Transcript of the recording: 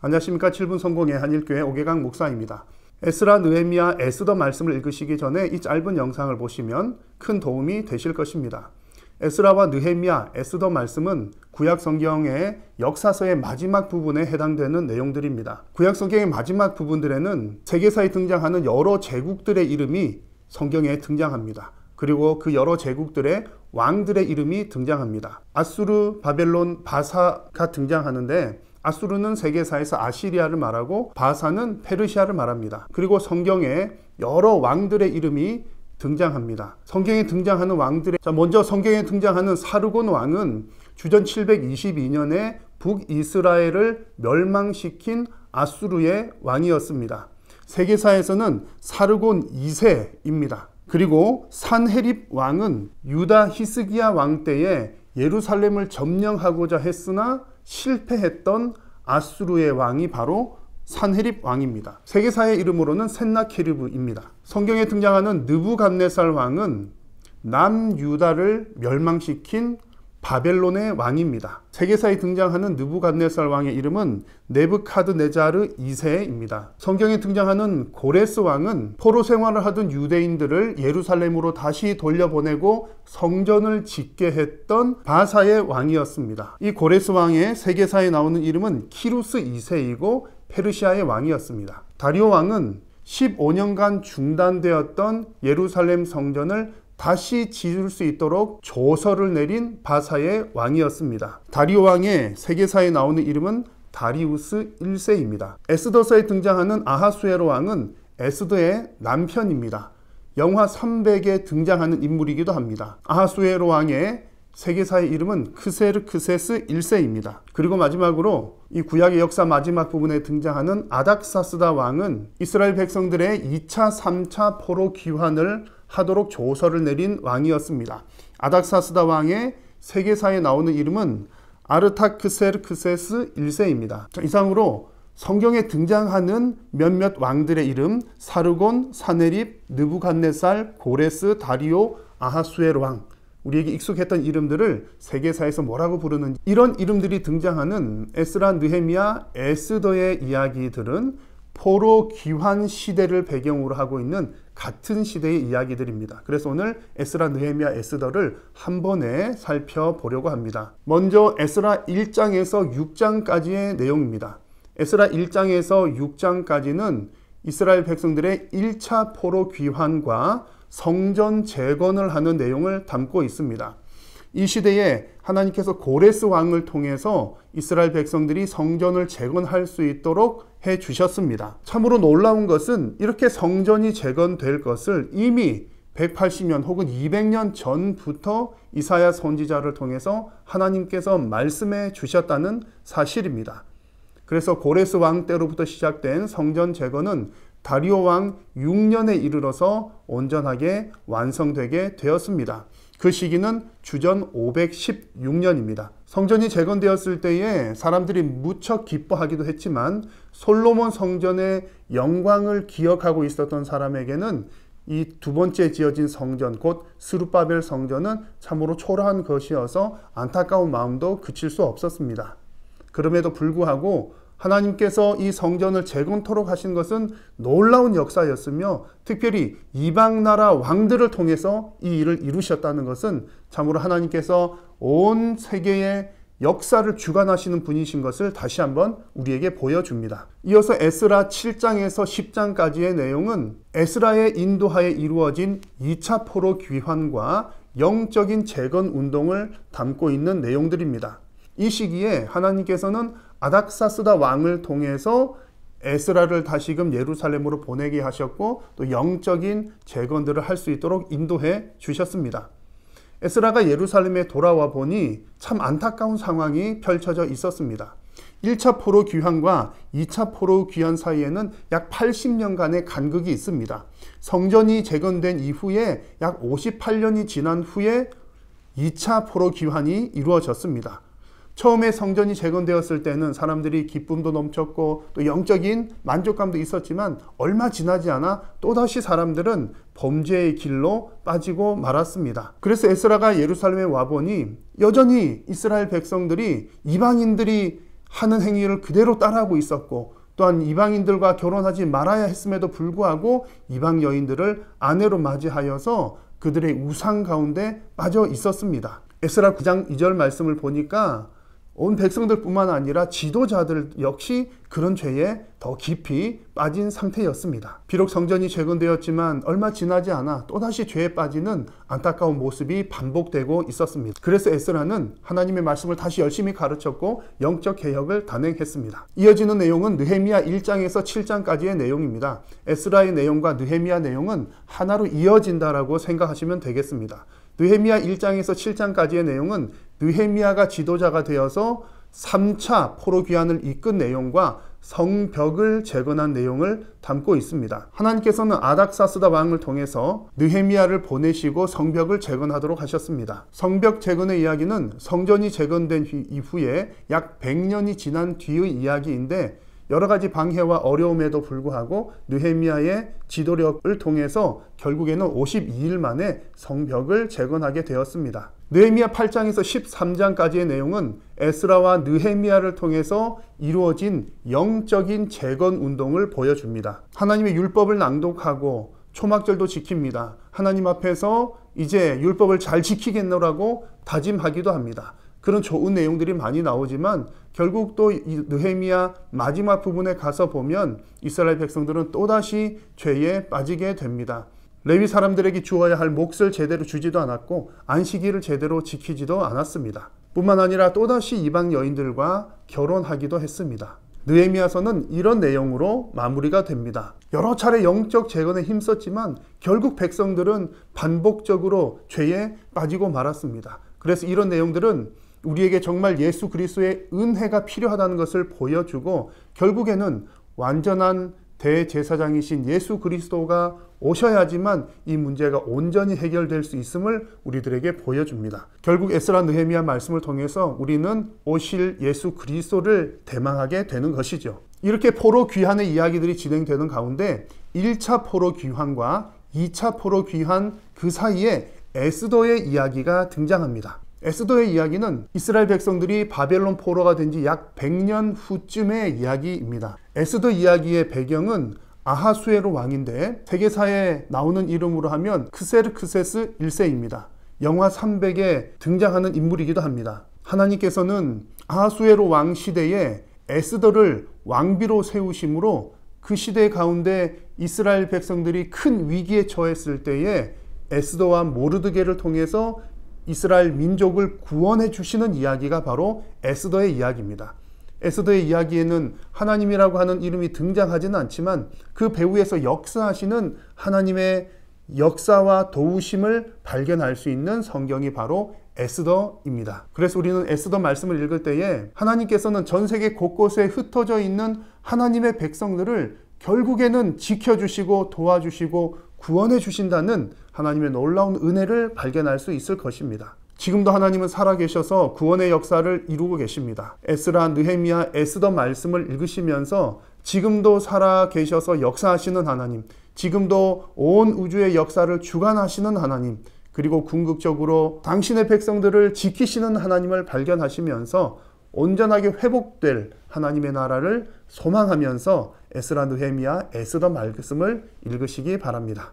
안녕하십니까. 7분 성공의 한일교회 오계강 목사입니다. 에스라, 느헤미야, 에스더 말씀을 읽으시기 전에 이 짧은 영상을 보시면 큰 도움이 되실 것입니다. 에스라와 느헤미야, 에스더 말씀은 구약 성경의 역사서의 마지막 부분에 해당되는 내용들입니다. 구약 성경의 마지막 부분들에는 세계사에 등장하는 여러 제국들의 이름이 성경에 등장합니다. 그리고 그 여러 제국들의 왕들의 이름이 등장합니다. 아수르, 바벨론, 바사가 등장하는데 아수르는 세계사에서 아시리아를 말하고 바사는 페르시아를 말합니다. 그리고 성경에 여러 왕들의 이름이 등장합니다. 성경에 등장하는 왕들의 먼저 성경에 등장하는 사르곤 왕은 주전 722년에 북이스라엘을 멸망시킨 아수르의 왕이었습니다. 세계사에서는 사르곤 2세입니다. 그리고 산헤립 왕은 유다 히스기야 왕 때에 예루살렘을 점령하고자 했으나 실패했던 아수르의 왕이 바로 산헤립 왕입니다. 세계사의 이름으로는 센나케르브입니다. 성경에 등장하는 느부갓네살 왕은 남유다를 멸망시킨 바벨론의 왕입니다. 세계사에 등장하는 느부갓네살 왕의 이름은 네부카드네자르 2세입니다. 성경에 등장하는 고레스 왕은 포로 생활을 하던 유대인들을 예루살렘으로 다시 돌려보내고 성전을 짓게 했던 바사의 왕이었습니다. 이 고레스 왕의 세계사에 나오는 이름은 키루스 2세이고 페르시아의 왕이었습니다. 다리오 왕은 15년간 중단되었던 예루살렘 성전을 다시 지을 수 있도록 조서를 내린 바사의 왕이었습니다. 다리오 왕의 세계사에 나오는 이름은 다리우스 1세입니다. 에스더서에 등장하는 아하수에로 왕은 에스더의 남편입니다. 영화 300에 등장하는 인물이기도 합니다. 아하수에로 왕의 세계사의 이름은 크세르크세스 1세입니다. 그리고 마지막으로 이 구약의 역사 마지막 부분에 등장하는 아닥사스다 왕은 이스라엘 백성들의 2차, 3차 포로 귀환을 하도록 조서를 내린 왕이었습니다. 아닥사스다 왕의 세계사에 나오는 이름은 아르타크세르크세스 1세입니다. 이상으로 성경에 등장하는 몇몇 왕들의 이름, 사르곤, 사네립, 느부갓네살, 고레스, 다리오, 아하수에로 왕, 우리에게 익숙했던 이름들을 세계사에서 뭐라고 부르는지, 이런 이름들이 등장하는 에스라, 느헤미야, 에스더의 이야기들은 포로 귀환 시대를 배경으로 하고 있는 같은 시대의 이야기들입니다. 그래서 오늘 에스라, 느헤미야, 에스더를 한 번에 살펴보려고 합니다. 먼저 에스라 1장에서 6장까지의 내용입니다. 에스라 1장에서 6장까지는 이스라엘 백성들의 1차 포로 귀환과 성전 재건을 하는 내용을 담고 있습니다. 이 시대에 하나님께서 고레스 왕을 통해서 이스라엘 백성들이 성전을 재건할 수 있도록 해 주셨습니다. 참으로 놀라운 것은 이렇게 성전이 재건될 것을 이미 180년 혹은 200년 전부터 이사야 선지자를 통해서 하나님께서 말씀해 주셨다는 사실입니다. 그래서 고레스 왕 때로부터 시작된 성전 재건은 다리오 왕 6년에 이르러서 온전하게 완성되게 되었습니다. 그 시기는 주전 516년입니다. 성전이 재건되었을 때에 사람들이 무척 기뻐하기도 했지만 솔로몬 성전의 영광을 기억하고 있었던 사람에게는 이 두 번째 지어진 성전, 곧 스룹바벨 성전은 참으로 초라한 것이어서 안타까운 마음도 그칠 수 없었습니다. 그럼에도 불구하고 하나님께서 이 성전을 재건토록 하신 것은 놀라운 역사였으며 특별히 이방 나라 왕들을 통해서 이 일을 이루셨다는 것은 참으로 하나님께서 온 세계의 역사를 주관하시는 분이신 것을 다시 한번 우리에게 보여줍니다. 이어서 에스라 7장에서 10장까지의 내용은 에스라의 인도하에 이루어진 2차 포로 귀환과 영적인 재건 운동을 담고 있는 내용들입니다. 이 시기에 하나님께서는 아닥사스다 왕을 통해서 에스라를 다시금 예루살렘으로 보내게 하셨고 또 영적인 재건들을 할 수 있도록 인도해 주셨습니다. 에스라가 예루살렘에 돌아와 보니 참 안타까운 상황이 펼쳐져 있었습니다. 1차 포로 귀환과 2차 포로 귀환 사이에는 약 80년간의 간극이 있습니다. 성전이 재건된 이후에 약 58년이 지난 후에 2차 포로 귀환이 이루어졌습니다. 처음에 성전이 재건되었을 때는 사람들이 기쁨도 넘쳤고 또 영적인 만족감도 있었지만 얼마 지나지 않아 또다시 사람들은 범죄의 길로 빠지고 말았습니다. 그래서 에스라가 예루살렘에 와보니 여전히 이스라엘 백성들이 이방인들이 하는 행위를 그대로 따라하고 있었고, 또한 이방인들과 결혼하지 말아야 했음에도 불구하고 이방 여인들을 아내로 맞이하여서 그들의 우상 가운데 빠져 있었습니다. 에스라 9장 2절 말씀을 보니까 온 백성들뿐만 아니라 지도자들 역시 그런 죄에 더 깊이 빠진 상태였습니다. 비록 성전이 재건되었지만 얼마 지나지 않아 또다시 죄에 빠지는 안타까운 모습이 반복되고 있었습니다. 그래서 에스라는 하나님의 말씀을 다시 열심히 가르쳤고 영적 개혁을 단행했습니다. 이어지는 내용은 느헤미야 1장에서 7장까지의 내용입니다. 에스라의 내용과 느헤미야 내용은 하나로 이어진다라고 생각하시면 되겠습니다. 느헤미야 1장에서 7장까지의 내용은 느헤미야가 지도자가 되어서 3차 포로 귀환을 이끈 내용과 성벽을 재건한 내용을 담고 있습니다. 하나님께서는 아닥사스다 왕을 통해서 느헤미야를 보내시고 성벽을 재건하도록 하셨습니다. 성벽 재건의 이야기는 성전이 재건된 이후에 약 100년이 지난 뒤의 이야기인데, 여러 가지 방해와 어려움에도 불구하고 느헤미야의 지도력을 통해서 결국에는 52일 만에 성벽을 재건하게 되었습니다. 느헤미야 8장에서 13장까지의 내용은 에스라와 느헤미야를 통해서 이루어진 영적인 재건 운동을 보여줍니다. 하나님의 율법을 낭독하고 초막절도 지킵니다. 하나님 앞에서 이제 율법을 잘 지키겠노라고 다짐하기도 합니다. 그런 좋은 내용들이 많이 나오지만 결국 또 이 느헤미야 마지막 부분에 가서 보면 이스라엘 백성들은 또다시 죄에 빠지게 됩니다. 레위 사람들에게 주어야 할 몫을 제대로 주지도 않았고 안식일을 제대로 지키지도 않았습니다. 뿐만 아니라 또다시 이방 여인들과 결혼하기도 했습니다. 느헤미야서는 이런 내용으로 마무리가 됩니다. 여러 차례 영적 재건에 힘썼지만 결국 백성들은 반복적으로 죄에 빠지고 말았습니다. 그래서 이런 내용들은 우리에게 정말 예수 그리스도의 은혜가 필요하다는 것을 보여주고, 결국에는 완전한 대제사장이신 예수 그리스도가 오셔야지만 이 문제가 온전히 해결될 수 있음을 우리들에게 보여줍니다. 결국 에스라 느헤미야 말씀을 통해서 우리는 오실 예수 그리스도를 대망하게 되는 것이죠. 이렇게 포로 귀환의 이야기들이 진행되는 가운데 1차 포로 귀환과 2차 포로 귀환 그 사이에 에스더의 이야기가 등장합니다. 에스더의 이야기는 이스라엘 백성들이 바벨론 포로가 된 지 약 100년 후쯤의 이야기입니다. 에스더 이야기의 배경은 아하수에로 왕인데 세계사에 나오는 이름으로 하면 크세르크세스 1세입니다. 영화 300에 등장하는 인물이기도 합니다. 하나님께서는 아하수에로 왕 시대에 에스더를 왕비로 세우심으로 그 시대 가운데 이스라엘 백성들이 큰 위기에 처했을 때에 에스더와 모르드게를 통해서 이스라엘 민족을 구원해 주시는 이야기가 바로 에스더의 이야기입니다. 에스더의 이야기에는 하나님이라고 하는 이름이 등장하지는 않지만 그 배후에서 역사하시는 하나님의 역사와 도우심을 발견할 수 있는 성경이 바로 에스더입니다. 그래서 우리는 에스더 말씀을 읽을 때에 하나님께서는 전 세계 곳곳에 흩어져 있는 하나님의 백성들을 결국에는 지켜주시고 도와주시고 구원해 주신다는 하나님의 놀라운 은혜를 발견할 수 있을 것입니다. 지금도 하나님은 살아계셔서 구원의 역사를 이루고 계십니다. 에스라, 느헤미야, 에스더 말씀을 읽으시면서 지금도 살아계셔서 역사하시는 하나님, 지금도 온 우주의 역사를 주관하시는 하나님, 그리고 궁극적으로 당신의 백성들을 지키시는 하나님을 발견하시면서 온전하게 회복될 하나님의 나라를 소망하면서 에스라, 느헤미야, 에스더 말씀을 읽으시기 바랍니다.